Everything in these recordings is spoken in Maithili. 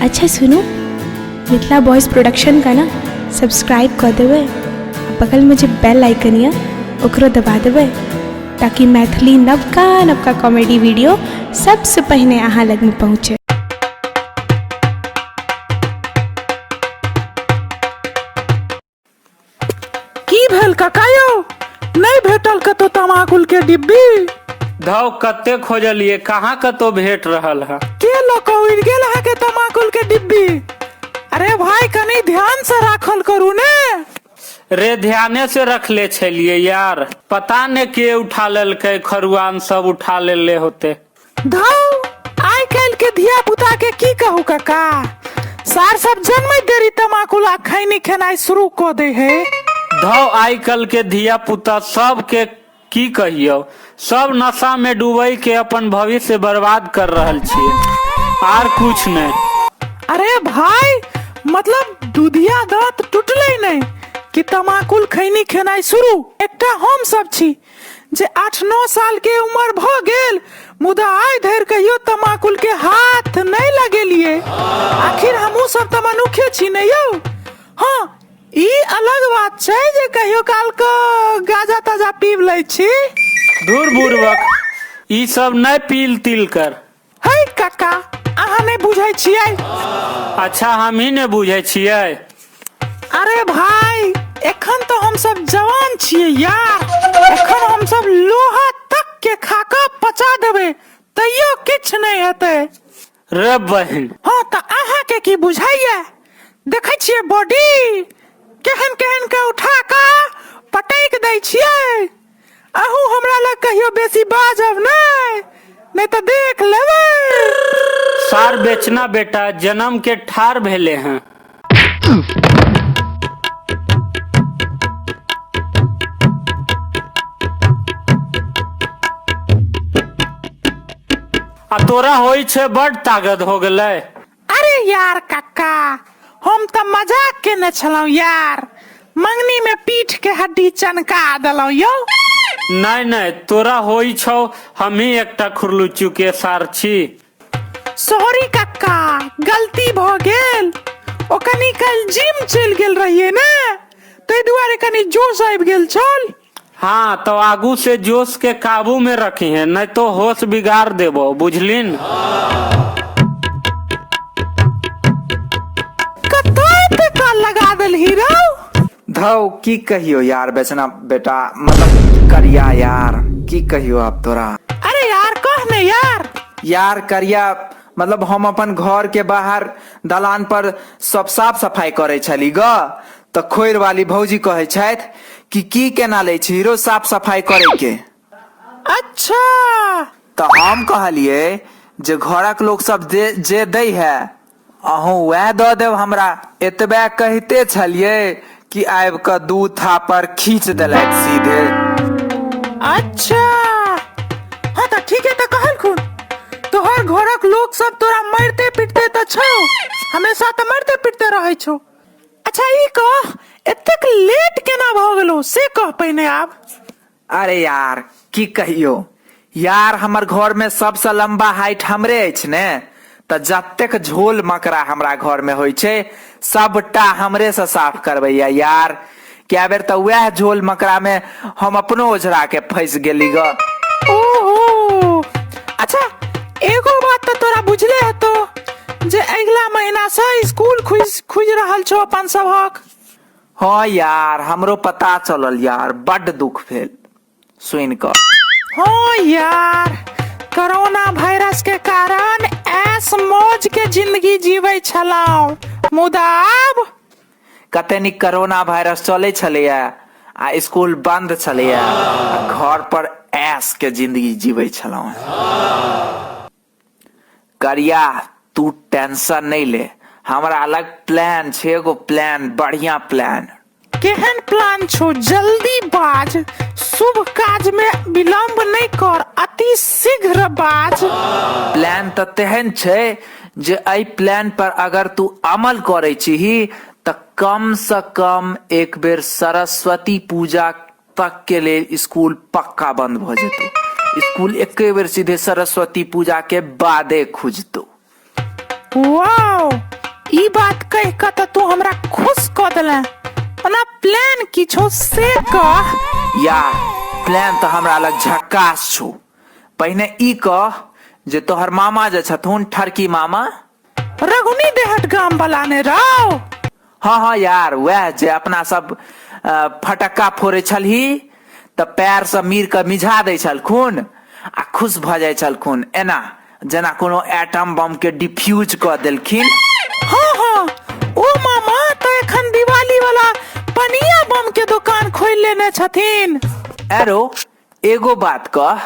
अच्छा सुनो, मिथिला बॉयज़ प्रोडक्शन का ना सब्सक्राइब कर देवे, बगल में जो बेल आइकन है ओकरो दबा देवे ताकि मैथिली नवका कॉमेडी वीडियो सबसे पहले अहाँ लग में पहुँचे। की भेल ककायो, नहीं भेटल कतो तमाकुल के डिब्बी? धौ कते खोजलिए, कहाँ कतो भेट रहल है। के लोग उड़ गेल है के तमाकुल के डिब्बी? अरे भाई कनी ध्यान से राखल करू ने। रे ध्याने से रख ले छलिए यार, पता ने के उठा लेलकै, खरुआन सब उठा ले होते। धौ आइ काल के धिया पुता के की कहू काका, सार सब जन्म देरी तमाकुल आ खैनी खेनाई शुरू कर दे है। धौ आई कल के धिया पुता सब के की कहियो, सब नशा में डूबई के अपन भविष्य बर्बाद कर रहल छिए, आर कुछ नहीं। अरे भाई मतलब दुधिया दांत टूटले नहीं कि तमाकुल खैनी खेनाई शुरू। एकटा हम सब छी जे 8-9 साल के उम्र भ गेल, मुदा आइ धरि कहियो तमाकुल के हाथ नहीं लगेलिए। आखिर हमहू सब त मनुखे छी ने यौ। हाँ ई अलग बात छै जे कहियो काल को गाजा ताजा पीब ले छी। दूर बुर्बक ई सब नहीं पील तिल कर। है काका अहाँ नहीं बुझै छियै? अच्छा हम ही ने बुझे छियै। अरे भाई एखन तो हम सब जवान छियै यार, एखन हम सब लोहा तक के खाका पचा देबे तैयो किछ नहीं हेतै। रे बहन हाँ तो अहाँ के की बुझाइए? देखै छियै बॉडी केहन केहन के उठा का पटैक दै छियै। अहू हमरा लग कहियो बेसी बाजब नहीं तो देख लेबै। सार बेचना बेटा जन्म के ठार भेले हैं। आ तोरा होई छे बड़ ताकत हो गले। अरे यार काका हम तो मजाक के न छलौ यार, मंगनी में पीठ के हड्डी चनका दलौ यो। नहीं तोरा होई छौ, हम ही एकटा खुरलुच्चू के सार छी। सॉरी काका गलती भ गेल, ओ कनी कल जिम चल गेल रहिए ने तै दुआरे कनी जोश आबि गेल छल। हाँ तो आगू से जोश के काबू में रखी है, नहीं तो होश बिगाड़ देबो, बुझलिन? कतै का लगा देल हीरो। धौ की कहियो यार बेचना बेटा, मतलब करिया यार की कहियो अब तोरा। अरे यार कह ने यार। यार करिया मतलब हम अपन घर के बाहर दलान पर सब साफ सफाई करे छली ग, तो खोर वाली भौजी कहे छथि कि की केना ले छी हीरो साफ सफाई करे के। अच्छा तो हम कहलिए जे घरक लोग सब जे दै है अहूँ वह दऽ देव हमरा। एतबे कहते छलिए कि आबि क 2 थापर खींच देलक सीधे। अच्छा हाँ तो ठीक है तो कहल खुन, तोहर घरक लोग सब तोरा मरते पिटते तो छौ, हमेशा तो मरते पिटते रहे छौ। अच्छा ई कह एतेक लेट केना भ गेलो से कह पहिने आब। अरे यार की कहियो यार, हमर घर में सबसे लंबा हाइट हमरे अछि ने, तो जतेक झोल मकरा हमरा घर में होइ छै सबटा हमरे से साफ करबैया यार। क्या बेर तो वह झोल मकरा में हम अपनो ओझरा के फंस गेली ग। ओहो अच्छा एगो बात तो तोरा बुझले हतो जे अगला महीना से स्कूल खुज रहल छौ अपन सबहक। हाँ यार हमरो पता चलल यार, बड़ दुख भेल सुन क। हाँ यार कोरोना वायरस के कारण ऐस मौज के जिंदगी जीवे छलौ, मुदा अब कते नीक कोरोना वायरस चले छलैया आ स्कूल बंद छलैया, घर पर ऐस के जिंदगी जीवे छलौ। करिया तू टेंशन नहीं ले, हमरा अलग प्लान छे, एगो प्लान, बढ़िया प्लान। केहन प्लान छो जल्दी बाज, शुभ काज में विलंब नहीं कर, अति शीघ्र बाज। प्लान तो तेहन छे जे आई प्लान पर अगर तू अमल करे छी तो कम से कम एक बेर सरस्वती पूजा तक के लिए स्कूल पक्का बंद भ जेतौ। स्कूल एक बेर सीधे सरस्वती पूजा के बादे खुजतो। वाओ हमरा खुश क देले। ओना प्लान किछो से कह। यार प्लान तो हमरा लग झक्कास छौ। पहिने ई कह जे तोहर मामा जे छथुन ठरकी मामा, रघुनी देहट गाम वाला ने रहो। हाँ यार वह जे अपना सब फटक्का फोड़े छलही त पैर से मीर के मिझा दै छलखुन आ खुश भ जाय छलखुन, एना जेना कोनो एटम बम के डिफ्यूज क देलखिन। हाँ ओ मामा तो एखन दिवाली वाला पनिया बम के दुकान खोल लेने छथिन। एरो एगो बात कह,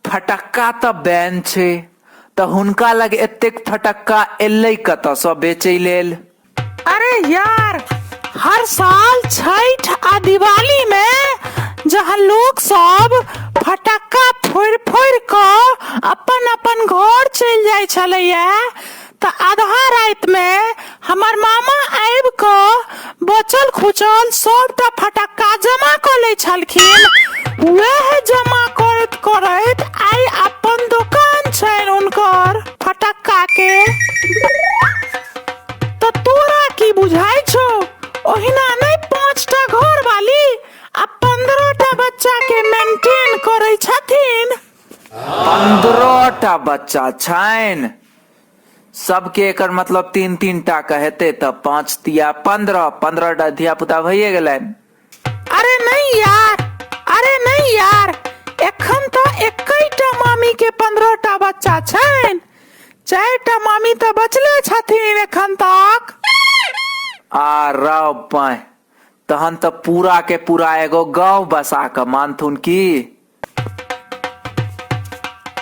फटक्का त बैन छै त हुनका लग एतेक फटक्का एलै कतऽ सँ बेचै लेल? अरे यार हर साल छठ आ दिवाली में जहाँ लोग सब फटक्का फोड़ फोड़ क अपन अपन घर चल जाय छलैया त आधा रात में हमर मामा आबि क बचल खुचल सबटा फटक्का जमा क लै छलखिन। वह जमा करैत करैत आई अपन दुकान छनि हुनकर फटक्का के। तो तोरा की बुझाई छो? ओहिना नहीं 5टा घर वाली आ 15टा बच्चा के मेंटेन करे छथिन। 15टा बच्चा छनि, सबके एकर मतलब 3-3 टा के हेतै त 5 तिया 15टा धिया पुता भइए गेलनि। अरे नहीं यार एखन तो एकैटा मामी के 15टा बच्चा छनि। 4टा मामी तो बचले छथिन एखन तक। आ रौ पाए तहन त पूरा के पूरा एगो गांव बसा के मानथुन की?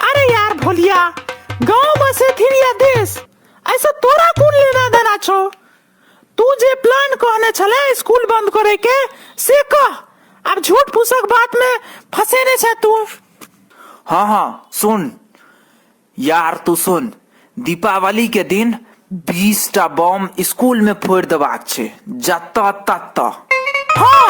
अरे यार भोलिया, गांव बसे थिन या देश, ऐसा तोरा कौन लेना देना छो? तू जे प्लान कहने छले स्कूल बंद करे के से कह, अब झूठ फूसक बात में फंसेने छे तू। हाँ सुन यार, तू सुन, दीपावली के दिन 20टा बम स्कूल में फोड़ देबाक छै, जतऽ ततऽ। हाँ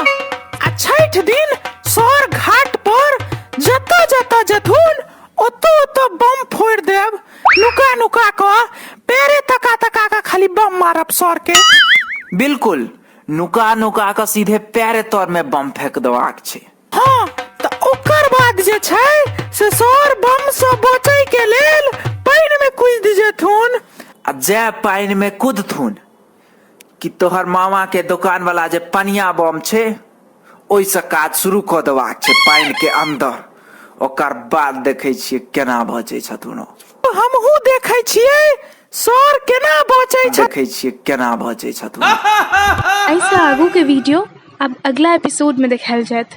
आ छठ दिन सर घाट पर जतऽ जतऽ जथुन ओतो ओतो बम फोड़ देब। नुका नुका क पेरे तका तका का खाली बम मारब सर के। बिल्कुल नुका नुका के सीधे पैरे तर में बम फेंक देबाक छै। हाँ तो ओकर बाद जे छै से सर बम से बचै के लेल पानि में कूद जेथुन। आ जे पानि में कूदथुन कि तोहर मामा के दुकान वाला जे पनिया बम छै ओइ से काज शुरू क देबाक छै पानि के अंदर। ओकर बाद देखे छियै केना बचै छथुन। हमहू देखे छियै सर केना बचै छै। देखे छियै केना बचै छथुन। ऐसा आगू के वीडियो अब अगला एपिसोड में दिखायल जायत।